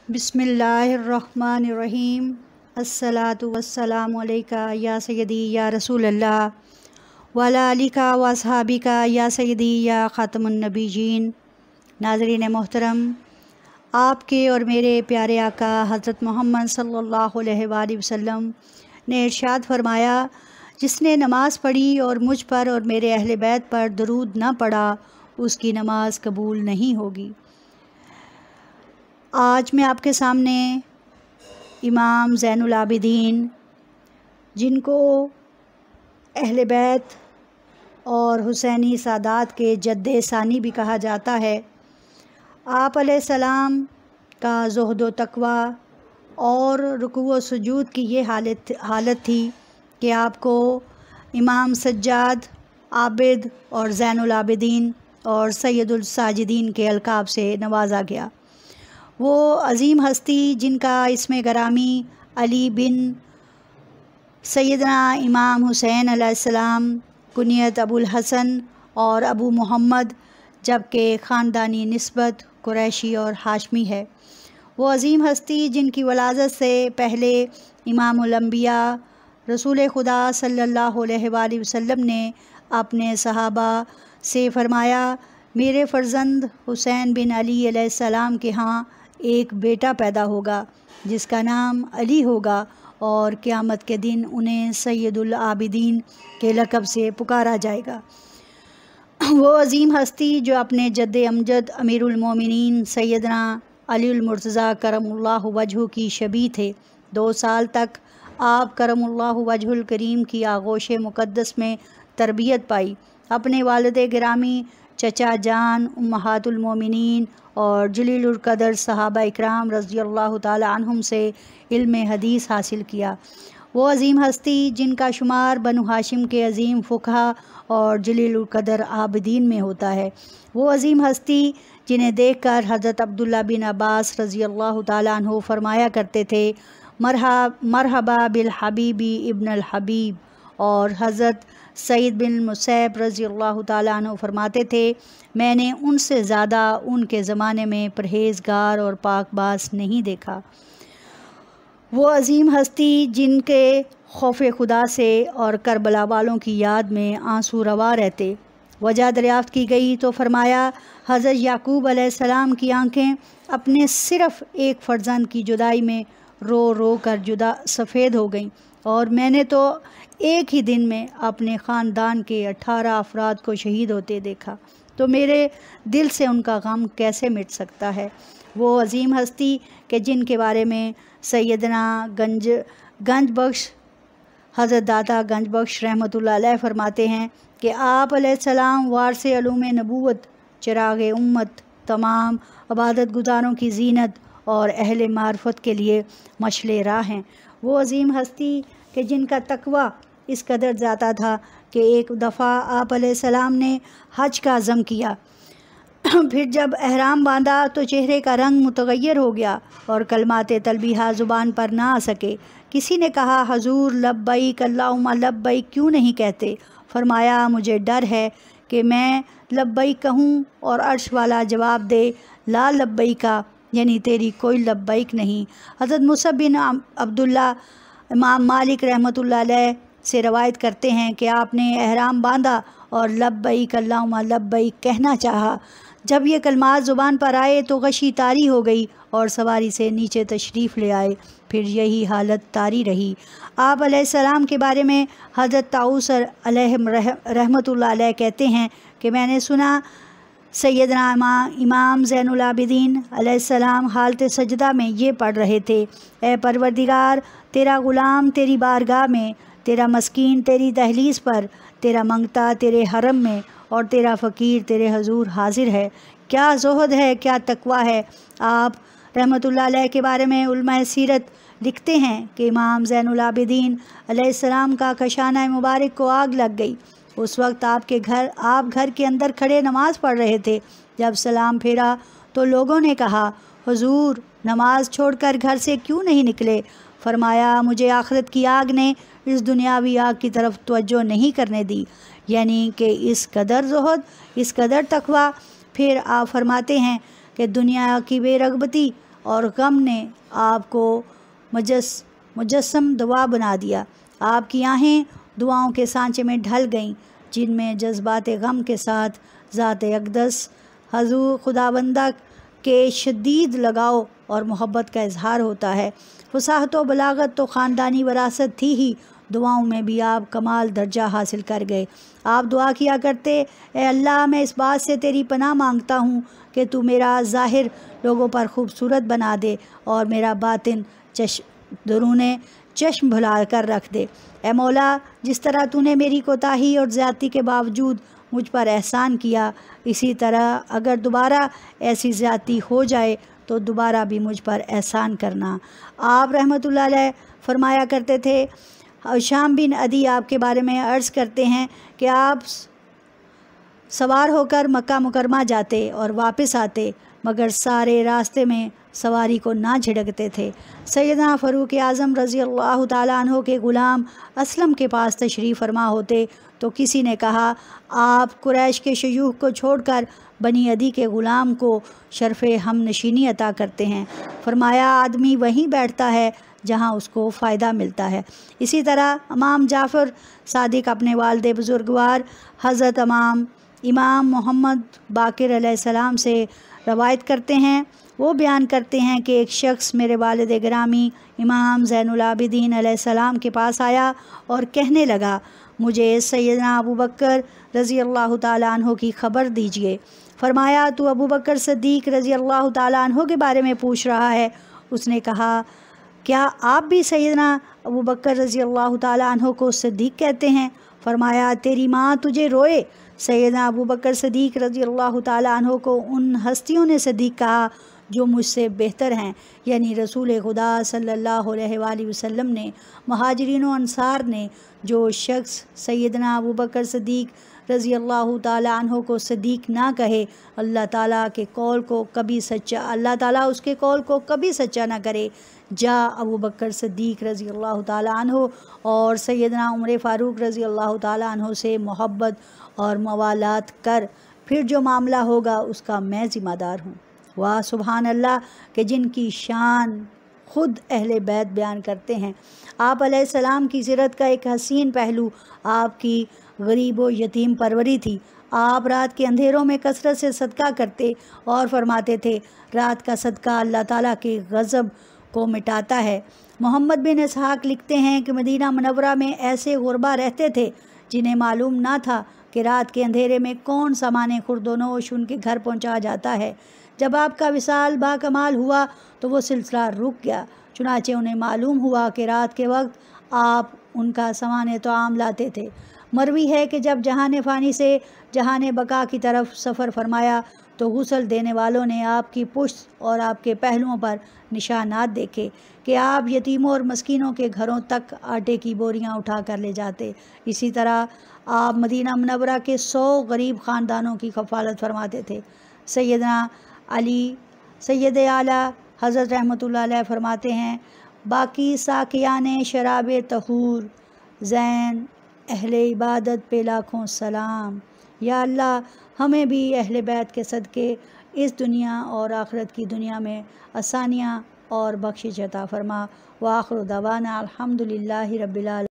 बिस्मिल्लाहिर्रहमानिर्रहीम। अस्सलातु वस्सलामु अलैका या सय्यदी या रसूल अल्लाह वाला अलिका व असहाबिका या सय्यदी या ख़ातमुन नबीयीन। नाज़रीन मोहतरम, आपके और मेरे प्यारे आका हज़रत मोहम्मद सल्लल्लाहु अलैहि वसल्लम ने इरशाद फरमाया, जिसने नमाज़ पढ़ी और मुझ पर और मेरे अहले बैत पर दरूद न पढ़ा उसकी नमाज कबूल नहीं होगी। आज मैं आपके सामने इमाम ज़ैनुल आबिदीन, जिनको अहले बैत और हुसैनी सादात के जद्दे सानी भी कहा जाता है, आप अलैहिस्सलाम का ज़ुहद व तक़वा और रुकू व सुजूद की ये हालत थी कि आपको इमाम सज्जाद, आबिद और ज़ैनुल आबिदीन और सैयदुल साजिदीन के अलक़ाब से नवाजा गया। वो अज़ीम हस्ती जिनका इसमें गरामी अली बिन सैयदना इमाम हुसैन अलैहिस्सलाम, कुनियत अबुल हसन और अबू मोहम्मद, जबकि ख़ानदानी निस्बत कुरैशी और हाशमी है। वो अज़ीम हस्ती जिनकी वलादत से पहले इमामुल अंबिया रसूल खुदा सल्लल्लाहु अलैहि वसल्लम ने अपने सहाबा से फ़रमाया, मेरे फ़र्ज़ंद हुसैन बिन अली अलैहिस्सलाम के यहाँ एक बेटा पैदा होगा जिसका नाम अली होगा और क़यामत के दिन उन्हें सैयदुल आबिदीन के लक़ब से पुकारा जाएगा। वो अज़ीम हस्ती जो अपने जद्दे अमजद अमीरुल मोमिनीन सैयदना अलीउल मुर्तज़ा करमुल्लाहु वजहू की शबी थे। 2 साल तक आप करमुल्लाहु वजहुल करीम की आगोश मुक़द्दस में तरबियत पाई। अपने वालिद गिरामी, चचा जान, उम्महातुल मोमिनीन और जलीलुल क़दर सहाबा इकराम रज़ियल्लाहु ताला अन्हुम से इल्म हदीस हासिल किया। वो अज़ीम हस्ती जिनका शुमार बनु हाशिम के अज़ीम फ़ुक़हा और जलीलुल क़दर आबिदीन में होता है। वो अज़ीम हस्ती जिन्हें देखकर हज़रत अब्दुल्ला बिन अब्बास रज़ियल्लाहु ताला अन्हु फरमाया करते थे, मरहबा बिल हबीबी इब्नुल हबीब, और हज़रत सईद बिन मुसैब रज़ियल्लाहु ताला अन्हु फरमाते थे, मैंने उनसे ज़्यादा उनके ज़माने में परहेज़गार और पाकबाज़ नहीं देखा। वो अज़ीम हस्ती जिनके खौफ खुदा से और करबला वालों की याद में आंसू रवा रहते। वजह दरियाफ़्त की गई तो फरमाया, हज़रत याकूब अलैहिस्सलाम की आँखें अपने सिर्फ़ एक फ़र्ज़ंद की जुदाई में रो रो कर जुदा सफ़ेद हो गईं, और मैंने तो एक ही दिन में अपने ख़ानदान के 18 अफराद को शहीद होते देखा, तो मेरे दिल से उनका गम कैसे मिट सकता है। वो अज़ीम हस्ती के जिनके बारे में सैयदना गंज बख्श हज़रत दाता गंज बख्श रहमतुल्लाह अलैह फरमाते हैं कि आप अलैहिस्सलाम वारसे उलूम नबूवत, चिराग उम्मत, तमाम इबादत गुज़ारों की ज़ीनत और अहले मार्फत के लिए मशले राह हैं। वो अज़ीम हस्ती कि जिनका तक़वा इस कदर ज़्यादा था कि एक दफ़ा आप अलैहिस्सलाम ने हज का अज़म किया, फिर जब एहराम बांधा तो चेहरे का रंग मुतग़य्यर हो गया और कलमात तलबीहा ज़ुबान पर ना आ सके। किसी ने कहा, हजूर लब्बैक अल्लाहुम्मा लब्बैक क्यों नहीं कहते? फरमाया, मुझे डर है कि मैं लब्बैक कहूँ और अर्श वाला जवाब दे, ला लब्बैका, यानी तेरी कोई लब्बैक नहीं। हज़रत मुसअब बिन अब्दुल्ला इमाम मालिक रहमतुल्लाह अलैह से रवायत करते हैं कि आपने एहराम बांधा और लब्बैक अल्लाहुम्मा लब्बैक कहना चाहा। जब ये कलमात ज़ुबान पर आए तो गशी तारी हो गई और सवारी से नीचे तशरीफ़ ले आए। फिर यही हालत तारी रही। आप अलैहिस्सलाम के बारे में हज़रत ताऊस रहमतुल्लाह अलैह कहते हैं कि मैंने सुना सैयदना इमाम ज़ैनुल आबिदीन अलैहिस्सलाम हालत सजदा में ये पढ़ रहे थे, ए परवरदिगार, तेरा ग़ुलाम तेरी बारगाह में, तेरा मस्कीन तेरी दहलीज़ पर, तेरा मंगता तेरे हरम में और तेरा फ़कीर तेरे हजूर हाजिर है। क्या ज़ुहद है, क्या तक़वा है। आप रहमतुल्लाह अलैह के बारे में उलमा सीरत लिखते हैं कि इमाम ज़ैनुल आबिदीन अलैहिस्सलाम का कशाना मुबारक को आग लग गई। उस वक्त आप घर के अंदर खड़े नमाज़ पढ़ रहे थे। जब सलाम फेरा तो लोगों ने कहा, हुजूर नमाज छोड़कर घर से क्यों नहीं निकले? फरमाया, मुझे आखिरत की आग ने इस दुनियावी आग की तरफ तवज्जो नहीं करने दी, यानी कि इस कदर ज़ुहद, इस कदर तक़वा। फिर आप फरमाते हैं कि दुनिया की बेरग़बती اور غم نے آپ کو مجسم دعا بنا دیا۔ آپ کی آہیں دعاؤں کے سانچے میں ڈھل گئیں، جن میں جذبات غم کے ساتھ ذات اقدس حضور خداوندہ کے شدید لگاؤ اور محبت کا اظہار ہوتا ہے۔ فصاحت و بلاغت تو خاندانی وراثت تھی ہی، دعاؤں میں بھی آپ کمال درجہ حاصل کر گئے۔ آپ دعا کیا کرتے، اے اللہ، میں اس بات سے تیری پناہ مانگتا ہوں کہ تو میرا ظاہر لوگوں پر خوبصورت بنا دے اور میرا باطن درون چشم بھلا کر رکھ دے۔ اے مولا، جس طرح تو نے میری کوتاہی اور زیادتی کے باوجود مجھ پر احسان کیا، اسی طرح اگر دوبارہ ایسی زیادتی ہو جائے تو دوبارہ بھی مجھ پر احسان کرنا۔ آپ رحمۃ اللہ علیہ فرمایا کرتے تھے، شام بن عدی آپ کے بارے میں عرض کرتے ہیں کہ آپ سوار ہو کر مکہ مکرمہ جاتے اور واپس آتے، مگر سارے راستے میں سواری کو نہ جھڑکتے تھے۔ سیدنا فاروق اعظم رضی اللہ تعالیٰ عنہ کے غلام اسلم کے پاس تشریف فرما ہوتے تو کسی نے کہا، آپ قریش کے شیوخ کو چھوڑ کر بنی عدی کے غلام کو شرف ہم نشینی عطا کرتے ہیں۔ فرمایا، آدمی وہیں بیٹھتا ہے جہاں اس کو فائدہ ملتا ہے۔ اسی طرح امام جعفر صادق اپنے والد بزرگوار حضرت امام محمد باقر علیہ السلام سے روایت کرتے ہیں، وہ بیان کرتے ہیں کہ ایک شخص میرے والد گرامی امام زین العابدین علیہ السلام کے پاس آیا اور کہنے لگا، مجھے سیدنا ابو بکر رضی اللہ تعالیٰ عنہ کی خبر دیجیے۔ فرمایا، تو ابو بکر صدیق رضی اللہ تعالیٰ عنہ کے بارے میں پوچھ رہا ہے؟ اس نے کہا، کیا آپ بھی سیدنا ابو بکر رضی اللہ تعالیٰ عنہ کو صدیق کہتے ہیں؟ فرمایا، تیری ماں تجھے روئے۔ سیدنا ابو بکر صدیق رضی اللہ تعالیٰ عنہ کو ان ہستیوں نے صدیق کہا جو مجھ سے بہتر ہیں، یعنی رسول خدا صلی اللہ علیہ وآلہ وسلم نے۔ مہاجرین و انصار نے جو شخص سیدنا ابو بکر صدیق رضی اللہ تعالیٰ عنہ کو صدیق نہ کہے، اللہ تعالیٰ اس کے قول کو کبھی سچا نہ کرے۔ جا ابو بکر صدیق رضی اللہ تعالیٰ عنہ اور سیدنا عمر فاروق رضی اللہ تعالیٰ عنہ سے محبت اور موالات کر، پھر جو معاملہ ہوگا اس کا میں ذمہ دار ہوں۔ واہ سبحان اللہ، کہ جن کی شان خود اہل بیت بیان کرتے ہیں۔ آپ علیہ السلام کی سیرت کا ایک حسین پہلو آپ کی غریب و یتیم پروری تھی۔ آپ رات کے اندھیروں میں کثرت سے صدقہ کرتے اور فرماتے تھے، رات کا صدقہ اللہ تعالیٰ کے غضب کو مٹاتا ہے۔ محمد بن اسحاق لکھتے ہیں کہ مدینہ منورہ میں ایسے غربا رہتے تھے جنہیں معلوم نہ تھا کہ رات کے اندھیرے میں کون سامان خورد و نوش ان کے گھر پہنچا جاتا ہے۔ جب آپ کا وصال با کمال ہوا تو وہ سلسلہ رک گیا، چنانچہ انہیں معلوم ہوا کہ رات کے وقت آپ ان کا سامان طعام لاتے تھے۔ مروی ہے کہ جب جہان فانی سے جہان بقا کی طرف سفر فرمایا تو غسل دینے والوں نے آپ کی پشت اور آپ کے پہلوؤں پر نشانات دیکھے کہ آپ یتیموں اور مسکینوں کے گھروں تک آٹے کی بوریاں اٹھا کر لے جاتے۔ اسی طرح آپ مدینہ منورہ کے 100 غریب خاندانوں کی کفالت فرماتے تھے۔ سید اعلیٰ حضرت رحمۃ اللہ علیہ فرماتے ہیں، باقی ساقیان شراب طہور زین اہل عبادت پہ لاکھوں سلام۔ یا اللہ، ہمیں بھی اہل بیت کے صدقے اس دنیا اور آخرت کی دنیا میں آسانیاں اور بخشش عطا فرما۔ وآخر دعوانا الحمدللہ رب العالمین۔